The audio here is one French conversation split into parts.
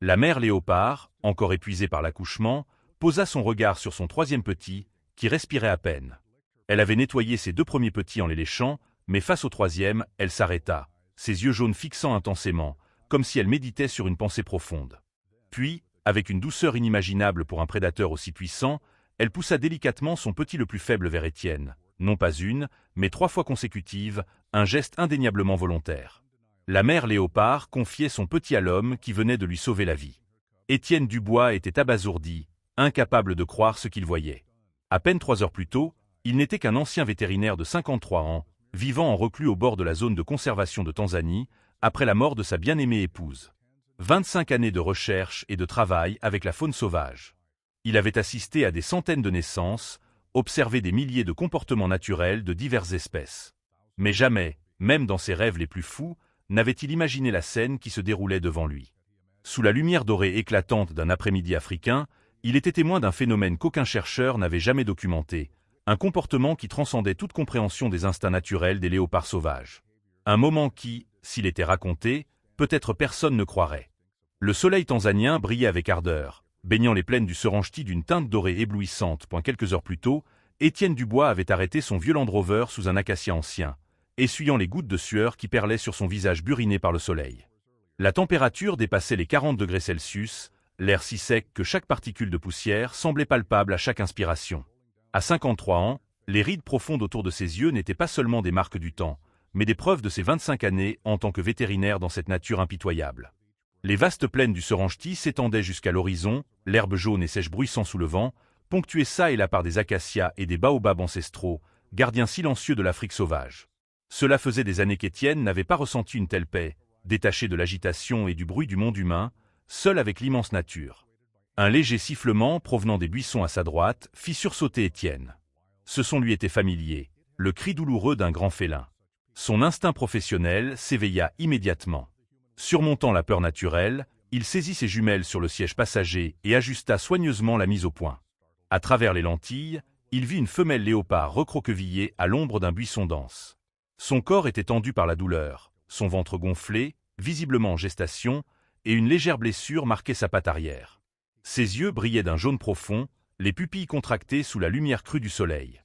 La mère léopard, encore épuisée par l'accouchement, posa son regard sur son troisième petit, qui respirait à peine. Elle avait nettoyé ses deux premiers petits en les léchant, mais face au troisième, elle s'arrêta, ses yeux jaunes fixant intensément, comme si elle méditait sur une pensée profonde. Puis, avec une douceur inimaginable pour un prédateur aussi puissant, elle poussa délicatement son petit le plus faible vers Étienne, non pas une, mais 3 fois consécutive, un geste indéniablement volontaire. La mère léopard confiait son petit à l'homme qui venait de lui sauver la vie. Étienne Dubois était abasourdi, incapable de croire ce qu'il voyait. À peine 3 heures plus tôt, il n'était qu'un ancien vétérinaire de 53 ans, vivant en reclus au bord de la zone de conservation de Tanzanie, après la mort de sa bien-aimée épouse. 25 années de recherche et de travail avec la faune sauvage. Il avait assisté à des centaines de naissances, observé des milliers de comportements naturels de diverses espèces. Mais jamais, même dans ses rêves les plus fous, n'avait-il imaginé la scène qui se déroulait devant lui. Sous la lumière dorée éclatante d'un après-midi africain, il était témoin d'un phénomène qu'aucun chercheur n'avait jamais documenté, un comportement qui transcendait toute compréhension des instincts naturels des léopards sauvages. Un moment qui, s'il était raconté, peut-être personne ne croirait. Le soleil tanzanien brillait avec ardeur, baignant les plaines du Serengeti d'une teinte dorée éblouissante. Quelques heures plus tôt, Étienne Dubois avait arrêté son vieux Land Rover sous un acacia ancien, essuyant les gouttes de sueur qui perlaient sur son visage buriné par le soleil. La température dépassait les 40 degrés Celsius, l'air si sec que chaque particule de poussière semblait palpable à chaque inspiration. À 53 ans, les rides profondes autour de ses yeux n'étaient pas seulement des marques du temps, mais des preuves de ses 25 années en tant que vétérinaire dans cette nature impitoyable. Les vastes plaines du Serengeti s'étendaient jusqu'à l'horizon, l'herbe jaune et sèche bruissant sous le vent, ponctuée çà et là par des acacias et des baobabs ancestraux, gardiens silencieux de l'Afrique sauvage. Cela faisait des années qu'Étienne n'avait pas ressenti une telle paix, détaché de l'agitation et du bruit du monde humain, seul avec l'immense nature. Un léger sifflement provenant des buissons à sa droite fit sursauter Étienne. Ce son lui était familier, le cri douloureux d'un grand félin. Son instinct professionnel s'éveilla immédiatement. Surmontant la peur naturelle, il saisit ses jumelles sur le siège passager et ajusta soigneusement la mise au point. À travers les lentilles, il vit une femelle léopard recroquevillée à l'ombre d'un buisson dense. Son corps était tendu par la douleur, son ventre gonflé, visiblement en gestation, et une légère blessure marquait sa patte arrière. Ses yeux brillaient d'un jaune profond, les pupilles contractées sous la lumière crue du soleil.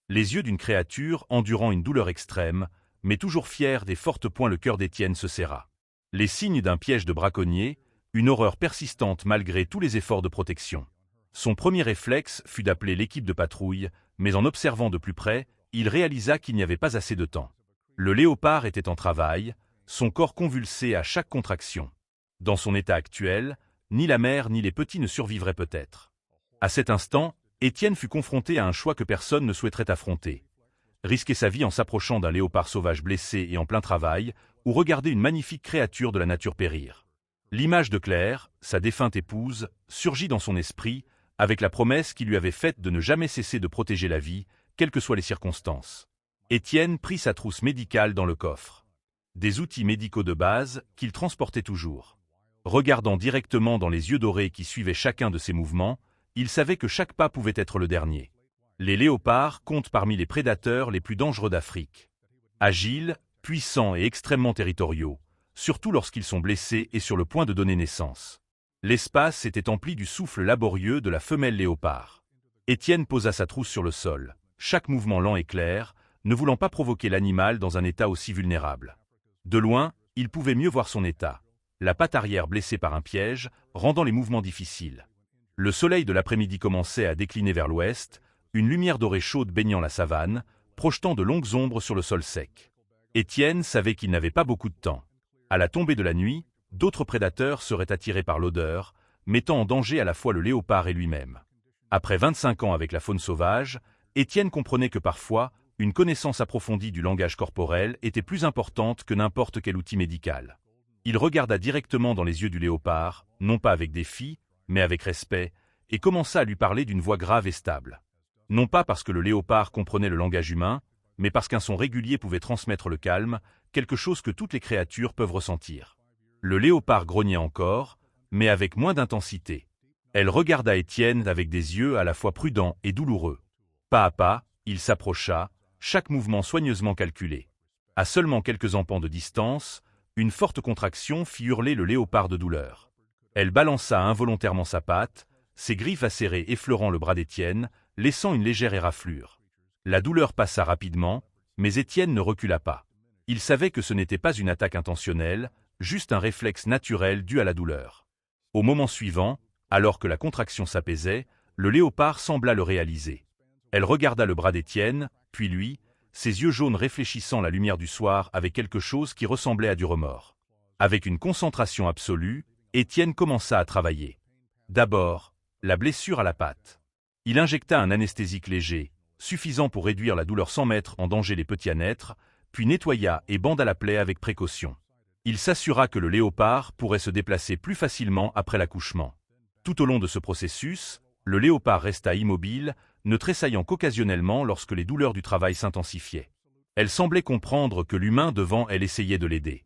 Les yeux d'une créature endurant une douleur extrême, mais toujours fière des fortes poings. Le cœur d'Étienne se serra. Les signes d'un piège de braconnier, une horreur persistante malgré tous les efforts de protection. Son premier réflexe fut d'appeler l'équipe de patrouille, mais en observant de plus près, il réalisa qu'il n'y avait pas assez de temps. Le léopard était en travail, son corps convulsé à chaque contraction. Dans son état actuel, ni la mère ni les petits ne survivraient peut-être. À cet instant, Étienne fut confronté à un choix que personne ne souhaiterait affronter. Risquer sa vie en s'approchant d'un léopard sauvage blessé et en plein travail, ou regarder une magnifique créature de la nature périr. L'image de Claire, sa défunte épouse, surgit dans son esprit, avec la promesse qu'il lui avait faite de ne jamais cesser de protéger la vie, quelles que soient les circonstances. Étienne prit sa trousse médicale dans le coffre. Des outils médicaux de base qu'il transportait toujours. Regardant directement dans les yeux dorés qui suivaient chacun de ses mouvements, il savait que chaque pas pouvait être le dernier. Les léopards comptent parmi les prédateurs les plus dangereux d'Afrique. Agiles, puissants et extrêmement territoriaux, surtout lorsqu'ils sont blessés et sur le point de donner naissance. L'espace était empli du souffle laborieux de la femelle léopard. Étienne posa sa trousse sur le sol, chaque mouvement lent et clair, ne voulant pas provoquer l'animal dans un état aussi vulnérable. De loin, il pouvait mieux voir son état, la patte arrière blessée par un piège, rendant les mouvements difficiles. Le soleil de l'après-midi commençait à décliner vers l'ouest, une lumière dorée chaude baignant la savane, projetant de longues ombres sur le sol sec. Étienne savait qu'il n'avait pas beaucoup de temps. À la tombée de la nuit, d'autres prédateurs seraient attirés par l'odeur, mettant en danger à la fois le léopard et lui-même. Après 25 ans avec la faune sauvage, Étienne comprenait que parfois, une connaissance approfondie du langage corporel était plus importante que n'importe quel outil médical. Il regarda directement dans les yeux du léopard, non pas avec défi, mais avec respect, et commença à lui parler d'une voix grave et stable. Non pas parce que le léopard comprenait le langage humain, mais parce qu'un son régulier pouvait transmettre le calme, quelque chose que toutes les créatures peuvent ressentir. Le léopard grognait encore, mais avec moins d'intensité. Elle regarda Étienne avec des yeux à la fois prudents et douloureux. Pas à pas, il s'approcha, chaque mouvement soigneusement calculé. À seulement quelques empans de distance, une forte contraction fit hurler le léopard de douleur. Elle balança involontairement sa patte, ses griffes acérées effleurant le bras d'Étienne, laissant une légère éraflure. La douleur passa rapidement, mais Étienne ne recula pas. Il savait que ce n'était pas une attaque intentionnelle, juste un réflexe naturel dû à la douleur. Au moment suivant, alors que la contraction s'apaisait, le léopard sembla le réaliser. Elle regarda le bras d'Étienne, puis lui, ses yeux jaunes réfléchissant la lumière du soir avec quelque chose qui ressemblait à du remords. Avec une concentration absolue, Étienne commença à travailler. D'abord, la blessure à la patte. Il injecta un anesthésique léger, suffisant pour réduire la douleur sans mettre en danger les petits à naître, puis nettoya et banda la plaie avec précaution. Il s'assura que le léopard pourrait se déplacer plus facilement après l'accouchement. Tout au long de ce processus, le léopard resta immobile, ne tressaillant qu'occasionnellement lorsque les douleurs du travail s'intensifiaient. Elle semblait comprendre que l'humain devant elle essayait de l'aider.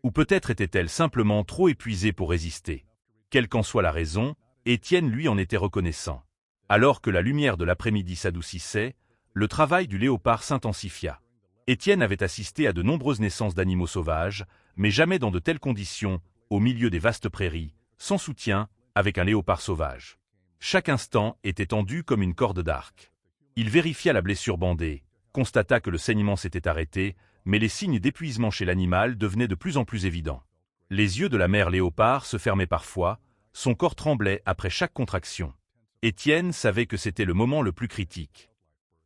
Ou peut-être était-elle simplement trop épuisée pour résister. Quelle qu'en soit la raison, Étienne lui en était reconnaissant. Alors que la lumière de l'après-midi s'adoucissait, le travail du léopard s'intensifia. Étienne avait assisté à de nombreuses naissances d'animaux sauvages, mais jamais dans de telles conditions, au milieu des vastes prairies, sans soutien, avec un léopard sauvage. Chaque instant était tendu comme une corde d'arc. Il vérifia la blessure bandée, constata que le saignement s'était arrêté, mais les signes d'épuisement chez l'animal devenaient de plus en plus évidents. Les yeux de la mère léopard se fermaient parfois, son corps tremblait après chaque contraction. Étienne savait que c'était le moment le plus critique.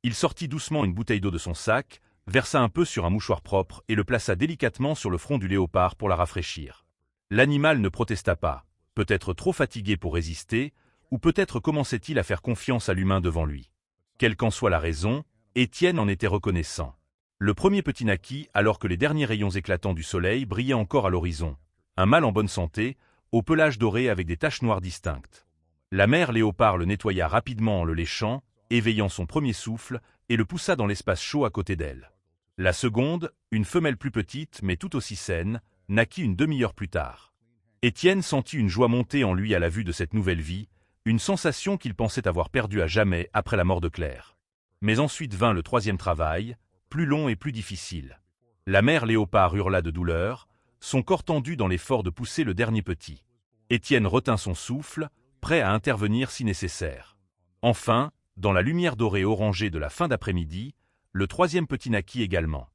Il sortit doucement une bouteille d'eau de son sac, versa un peu sur un mouchoir propre et le plaça délicatement sur le front du léopard pour la rafraîchir. L'animal ne protesta pas, peut-être trop fatigué pour résister, ou peut-être commençait-il à faire confiance à l'humain devant lui. Quelle qu'en soit la raison, Étienne en était reconnaissant. Le premier petit naquit alors que les derniers rayons éclatants du soleil brillaient encore à l'horizon. Un mâle en bonne santé, au pelage doré avec des taches noires distinctes. La mère léopard le nettoya rapidement en le léchant, éveillant son premier souffle, et le poussa dans l'espace chaud à côté d'elle. La seconde, une femelle plus petite mais tout aussi saine, naquit une demi-heure plus tard. Étienne sentit une joie monter en lui à la vue de cette nouvelle vie, une sensation qu'il pensait avoir perdue à jamais après la mort de Claire. Mais ensuite vint le troisième travail, plus long et plus difficile. La mère léopard hurla de douleur, son corps tendu dans l'effort de pousser le dernier petit. Étienne retint son souffle, prêt à intervenir si nécessaire. Enfin, dans la lumière dorée orangée de la fin d'après-midi, le troisième petit naquit également.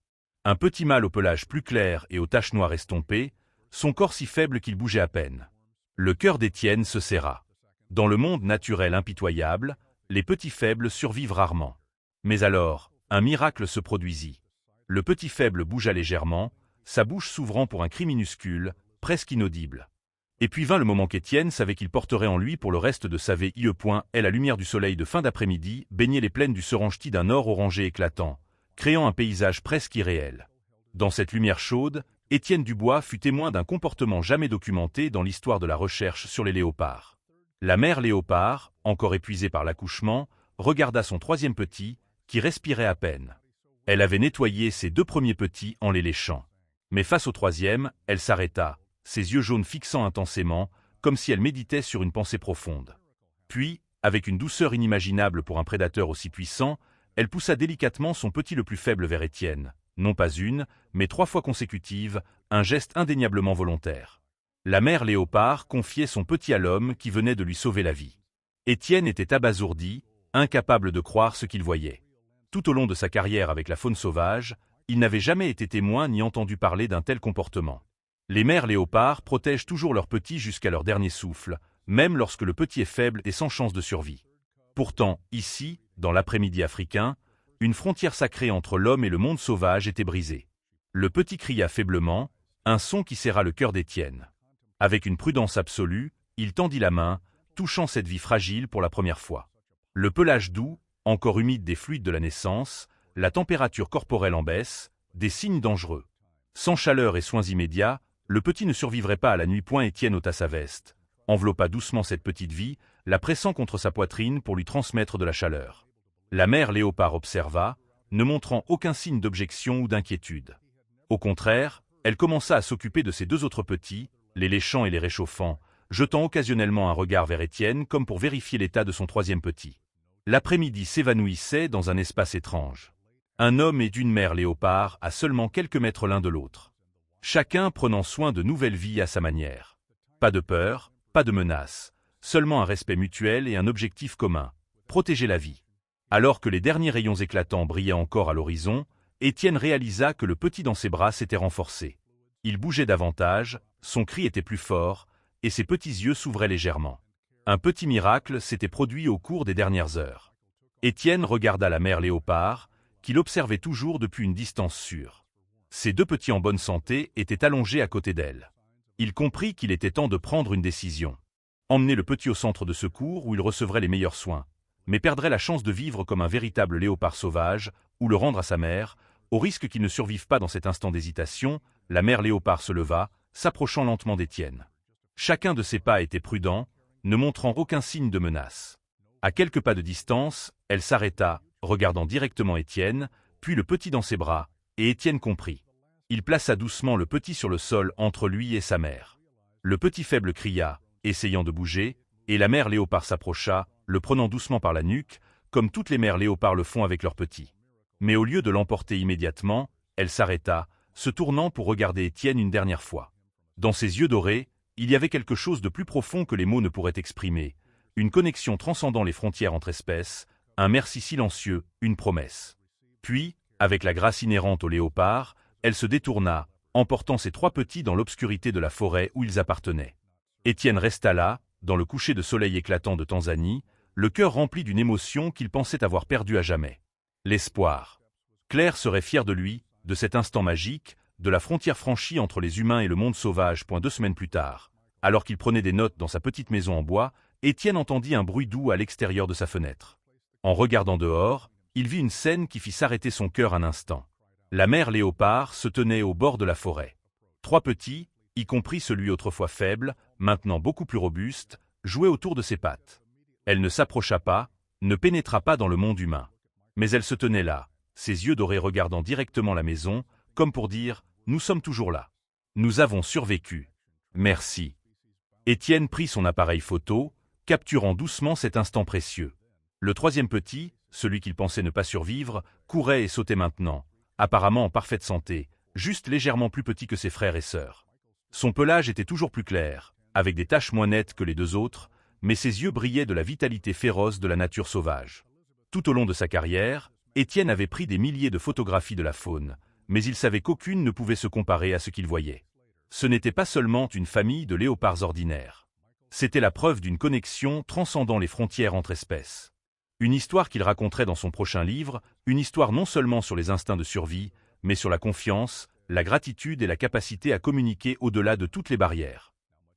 Un petit mâle au pelage plus clair et aux taches noires estompées, son corps si faible qu'il bougeait à peine. Le cœur d'Étienne se serra. Dans le monde naturel impitoyable, les petits faibles survivent rarement. Mais alors, un miracle se produisit. Le petit faible bougea légèrement, sa bouche s'ouvrant pour un cri minuscule, presque inaudible. Et puis vint le moment qu'Étienne savait qu'il porterait en lui pour le reste de sa vie. Et la lumière du soleil de fin d'après-midi baignait les plaines du Serengeti d'un or orangé éclatant, créant un paysage presque irréel. Dans cette lumière chaude, Étienne Dubois fut témoin d'un comportement jamais documenté dans l'histoire de la recherche sur les léopards. La mère léopard, encore épuisée par l'accouchement, regarda son troisième petit, qui respirait à peine. Elle avait nettoyé ses deux premiers petits en les léchant. Mais face au troisième, elle s'arrêta, ses yeux jaunes fixant intensément, comme si elle méditait sur une pensée profonde. Puis, avec une douceur inimaginable pour un prédateur aussi puissant, elle poussa délicatement son petit le plus faible vers Étienne, non pas une, mais 3 fois consécutive, un geste indéniablement volontaire. La mère léopard confiait son petit à l'homme qui venait de lui sauver la vie. Étienne était abasourdi, incapable de croire ce qu'il voyait. Tout au long de sa carrière avec la faune sauvage, il n'avait jamais été témoin ni entendu parler d'un tel comportement. Les mères léopards protègent toujours leurs petits jusqu'à leur dernier souffle, même lorsque le petit est faible et sans chance de survie. Pourtant, ici, dans l'après-midi africain, une frontière sacrée entre l'homme et le monde sauvage était brisée. Le petit cria faiblement, un son qui serra le cœur d'Étienne. Avec une prudence absolue, il tendit la main, touchant cette vie fragile pour la première fois. Le pelage doux, encore humide des fluides de la naissance, la température corporelle en baisse, des signes dangereux. Sans chaleur et soins immédiats, le petit ne survivrait pas à la nuit. Étienne ôta sa veste, enveloppa doucement cette petite vie, la pressant contre sa poitrine pour lui transmettre de la chaleur. La mère léopard observa, ne montrant aucun signe d'objection ou d'inquiétude. Au contraire, elle commença à s'occuper de ses 2 autres petits, les léchant et les réchauffant, jetant occasionnellement un regard vers Étienne comme pour vérifier l'état de son troisième petit. L'après-midi s'évanouissait dans un espace étrange. Un homme et d'une mère léopard à seulement quelques mètres l'un de l'autre. Chacun prenant soin de nouvelles vies à sa manière. Pas de peur, pas de menace, seulement un respect mutuel et un objectif commun, protéger la vie. Alors que les derniers rayons éclatants brillaient encore à l'horizon, Étienne réalisa que le petit dans ses bras s'était renforcé. Il bougeait davantage, son cri était plus fort, et ses petits yeux s'ouvraient légèrement. Un petit miracle s'était produit au cours des dernières heures. Étienne regarda la mère Léopard, qu'il observait toujours depuis une distance sûre. Ses deux petits en bonne santé étaient allongés à côté d'elle. Il comprit qu'il était temps de prendre une décision. Emmener le petit au centre de secours où il recevrait les meilleurs soins, mais perdrait la chance de vivre comme un véritable léopard sauvage, ou le rendre à sa mère, au risque qu'il ne survive pas dans cet instant d'hésitation. La mère Léopard se leva, s'approchant lentement d'Étienne. Chacun de ses pas était prudent, ne montrant aucun signe de menace. À quelques pas de distance, elle s'arrêta, regardant directement Étienne, puis le petit dans ses bras, et Étienne comprit. Il plaça doucement le petit sur le sol entre lui et sa mère. Le petit faible cria, essayant de bouger, et la mère Léopard s'approcha, le prenant doucement par la nuque, comme toutes les mères léopards le font avec leurs petits. Mais au lieu de l'emporter immédiatement, elle s'arrêta, se tournant pour regarder Étienne une dernière fois. Dans ses yeux dorés, il y avait quelque chose de plus profond que les mots ne pourraient exprimer, une connexion transcendant les frontières entre espèces, un merci silencieux, une promesse. Puis, avec la grâce inhérente au léopard, elle se détourna, emportant ses trois petits dans l'obscurité de la forêt où ils appartenaient. Étienne resta là, dans le coucher de soleil éclatant de Tanzanie, le cœur rempli d'une émotion qu'il pensait avoir perdue à jamais. L'espoir. Claire serait fière de lui, de cet instant magique, de la frontière franchie entre les humains et le monde sauvage. 2 semaines plus tard, alors qu'il prenait des notes dans sa petite maison en bois, Étienne entendit un bruit doux à l'extérieur de sa fenêtre. En regardant dehors, il vit une scène qui fit s'arrêter son cœur un instant. La mère Léopard se tenait au bord de la forêt. Trois petits, y compris celui autrefois faible, maintenant beaucoup plus robuste, jouaient autour de ses pattes. Elle ne s'approcha pas, ne pénétra pas dans le monde humain. Mais elle se tenait là, ses yeux dorés regardant directement la maison, comme pour dire « Nous sommes toujours là. Nous avons survécu. Merci ». Étienne prit son appareil photo, capturant doucement cet instant précieux. Le troisième petit, celui qu'il pensait ne pas survivre, courait et sautait maintenant, apparemment en parfaite santé, juste légèrement plus petit que ses frères et sœurs. Son pelage était toujours plus clair, avec des taches moins nettes que les deux autres, mais ses yeux brillaient de la vitalité féroce de la nature sauvage. Tout au long de sa carrière, Étienne avait pris des milliers de photographies de la faune, mais il savait qu'aucune ne pouvait se comparer à ce qu'il voyait. Ce n'était pas seulement une famille de léopards ordinaires. C'était la preuve d'une connexion transcendant les frontières entre espèces. Une histoire qu'il raconterait dans son prochain livre, une histoire non seulement sur les instincts de survie, mais sur la confiance, la gratitude et la capacité à communiquer au-delà de toutes les barrières.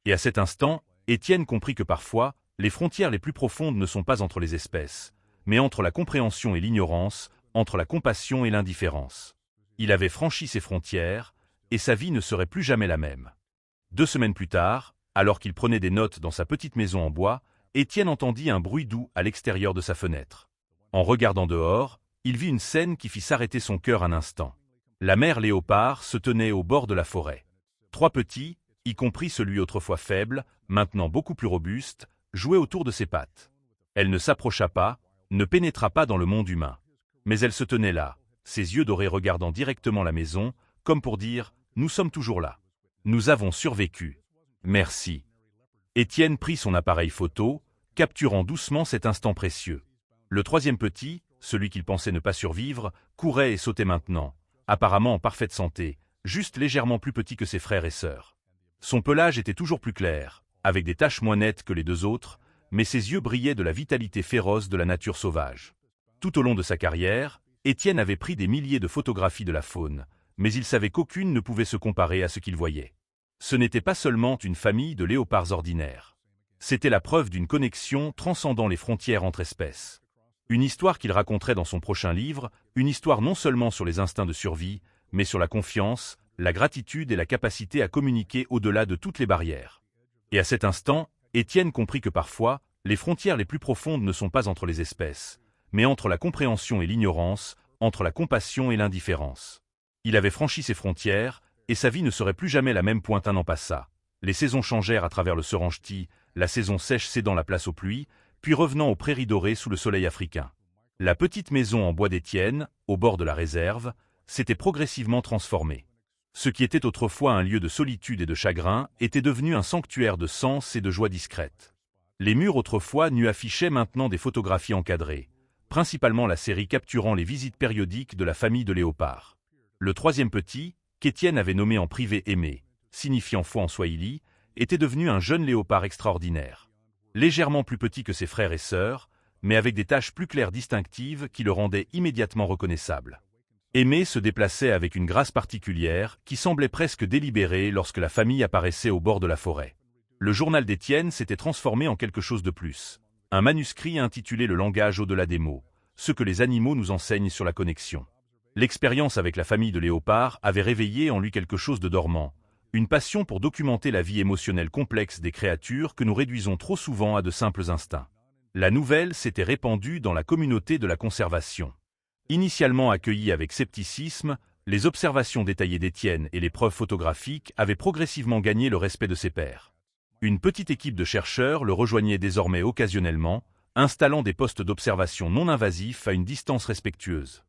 Et à cet instant, Étienne comprit que parfois, les frontières les plus profondes ne sont pas entre les espèces, mais entre la compréhension et l'ignorance, entre la compassion et l'indifférence. Il avait franchi ces frontières, et sa vie ne serait plus jamais la même. 2 semaines plus tard, alors qu'il prenait des notes dans sa petite maison en bois, Étienne entendit un bruit doux à l'extérieur de sa fenêtre. En regardant dehors, il vit une scène qui fit s'arrêter son cœur un instant. La mère Léopard se tenait au bord de la forêt. Trois petits, y compris celui autrefois faible, maintenant beaucoup plus robuste, jouaient autour de ses pattes. Elle ne s'approcha pas, ne pénétra pas dans le monde humain. Mais elle se tenait là, ses yeux dorés regardant directement la maison, comme pour dire « Nous sommes toujours là. Nous avons survécu. Merci ». Étienne prit son appareil photo, capturant doucement cet instant précieux. Le troisième petit, celui qu'il pensait ne pas survivre, courait et sautait maintenant, apparemment en parfaite santé, juste légèrement plus petit que ses frères et sœurs. Son pelage était toujours plus clair, avec des taches moins nettes que les deux autres, mais ses yeux brillaient de la vitalité féroce de la nature sauvage. Tout au long de sa carrière, Étienne avait pris des milliers de photographies de la faune, mais il savait qu'aucune ne pouvait se comparer à ce qu'il voyait. Ce n'était pas seulement une famille de léopards ordinaires. C'était la preuve d'une connexion transcendant les frontières entre espèces. Une histoire qu'il raconterait dans son prochain livre, une histoire non seulement sur les instincts de survie, mais sur la confiance, la gratitude et la capacité à communiquer au-delà de toutes les barrières. Et à cet instant, Étienne comprit que parfois, les frontières les plus profondes ne sont pas entre les espèces, mais entre la compréhension et l'ignorance, entre la compassion et l'indifférence. Il avait franchi ces frontières, et sa vie ne serait plus jamais la même. Un an passa. Les saisons changèrent à travers le Serengeti, la saison sèche cédant la place aux pluies, puis revenant aux prairies dorées sous le soleil africain. La petite maison en bois d'Étienne, au bord de la réserve, s'était progressivement transformée. Ce qui était autrefois un lieu de solitude et de chagrin était devenu un sanctuaire de sens et de joie discrète. Les murs autrefois nus affichaient maintenant des photographies encadrées, principalement la série capturant les visites périodiques de la famille de Léopard. Le troisième petit, qu'Étienne avait nommé en privé Aimé, signifiant foi en swahili, était devenu un jeune léopard extraordinaire. Légèrement plus petit que ses frères et sœurs, mais avec des taches plus claires distinctives qui le rendaient immédiatement reconnaissable. Aimé se déplaçait avec une grâce particulière qui semblait presque délibérée lorsque la famille apparaissait au bord de la forêt. Le journal d'Étienne s'était transformé en quelque chose de plus. Un manuscrit intitulé Le langage au-delà des mots, ce que les animaux nous enseignent sur la connexion. L'expérience avec la famille de Léopard avait réveillé en lui quelque chose de dormant, une passion pour documenter la vie émotionnelle complexe des créatures que nous réduisons trop souvent à de simples instincts. La nouvelle s'était répandue dans la communauté de la conservation. Initialement accueillies avec scepticisme, les observations détaillées d'Étienne et les preuves photographiques avaient progressivement gagné le respect de ses pairs. Une petite équipe de chercheurs le rejoignait désormais occasionnellement, installant des postes d'observation non invasifs à une distance respectueuse.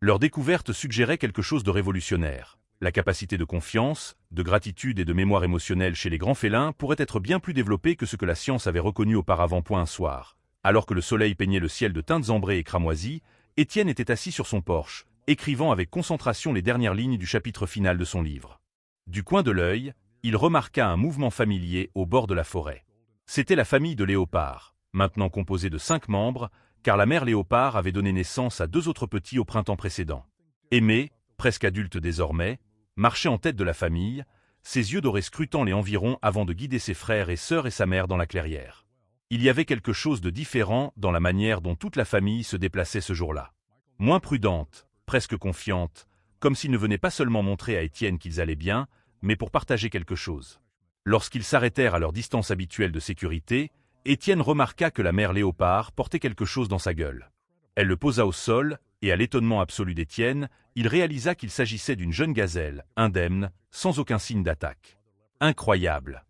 Leur découverte suggérait quelque chose de révolutionnaire. La capacité de confiance, de gratitude et de mémoire émotionnelle chez les grands félins pourrait être bien plus développée que ce que la science avait reconnu auparavant. Un soir, alors que le soleil peignait le ciel de teintes ambrées et cramoisies, Étienne était assis sur son porche, écrivant avec concentration les dernières lignes du chapitre final de son livre. Du coin de l'œil, il remarqua un mouvement familier au bord de la forêt. C'était la famille de Léopard, maintenant composée de 5 membres, car la mère Léopard avait donné naissance à 2 autres petits au printemps précédent. Aimé, presque adulte désormais, marchait en tête de la famille, ses yeux dorés scrutant les environs avant de guider ses frères et sœurs et sa mère dans la clairière. Il y avait quelque chose de différent dans la manière dont toute la famille se déplaçait ce jour-là. Moins prudente, presque confiante, comme s'ils ne venaient pas seulement montrer à Étienne qu'ils allaient bien, mais pour partager quelque chose. Lorsqu'ils s'arrêtèrent à leur distance habituelle de sécurité, Étienne remarqua que la mère Léopard portait quelque chose dans sa gueule. Elle le posa au sol, et à l'étonnement absolu d'Étienne, il réalisa qu'il s'agissait d'une jeune gazelle, indemne, sans aucun signe d'attaque. Incroyable!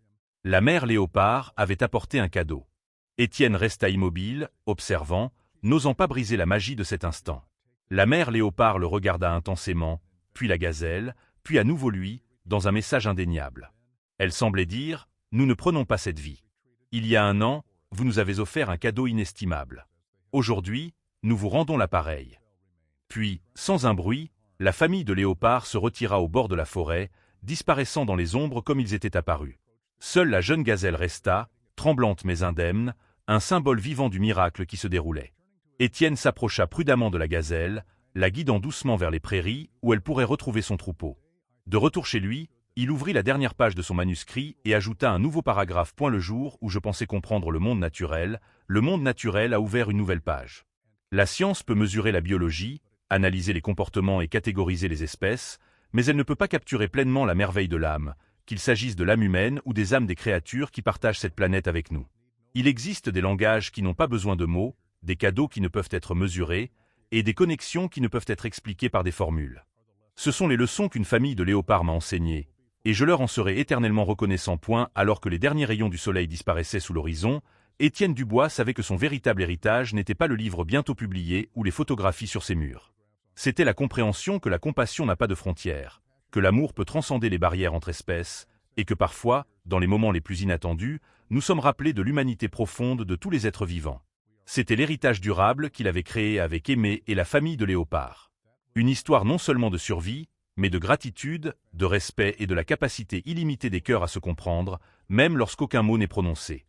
La mère Léopard avait apporté un cadeau. Étienne resta immobile, observant, n'osant pas briser la magie de cet instant. La mère Léopard le regarda intensément, puis la gazelle, puis à nouveau lui, dans un message indéniable. Elle semblait dire « Nous ne prenons pas cette vie. Il y a 1 an, vous nous avez offert un cadeau inestimable. Aujourd'hui, nous vous rendons l'appareil. » Puis, sans un bruit, la famille de Léopard se retira au bord de la forêt, disparaissant dans les ombres comme ils étaient apparus. Seule la jeune gazelle resta, tremblante mais indemne, un symbole vivant du miracle qui se déroulait. Étienne s'approcha prudemment de la gazelle, la guidant doucement vers les prairies où elle pourrait retrouver son troupeau. De retour chez lui, il ouvrit la dernière page de son manuscrit et ajouta un nouveau paragraphe. Le jour où je pensais comprendre le monde naturel a ouvert une nouvelle page. La science peut mesurer la biologie, analyser les comportements et catégoriser les espèces, mais elle ne peut pas capturer pleinement la merveille de l'âme, qu'il s'agisse de l'âme humaine ou des âmes des créatures qui partagent cette planète avec nous. Il existe des langages qui n'ont pas besoin de mots, des cadeaux qui ne peuvent être mesurés, et des connexions qui ne peuvent être expliquées par des formules. Ce sont les leçons qu'une famille de Léopard m'a enseignées, et je leur en serai éternellement reconnaissant. Alors que les derniers rayons du soleil disparaissaient sous l'horizon, Étienne Dubois savait que son véritable héritage n'était pas le livre bientôt publié ou les photographies sur ses murs. C'était la compréhension que la compassion n'a pas de frontières, que l'amour peut transcender les barrières entre espèces, et que parfois, dans les moments les plus inattendus, nous sommes rappelés de l'humanité profonde de tous les êtres vivants. C'était l'héritage durable qu'il avait créé avec Aimé et la famille de Léopard. Une histoire non seulement de survie, mais de gratitude, de respect et de la capacité illimitée des cœurs à se comprendre, même lorsqu'aucun mot n'est prononcé.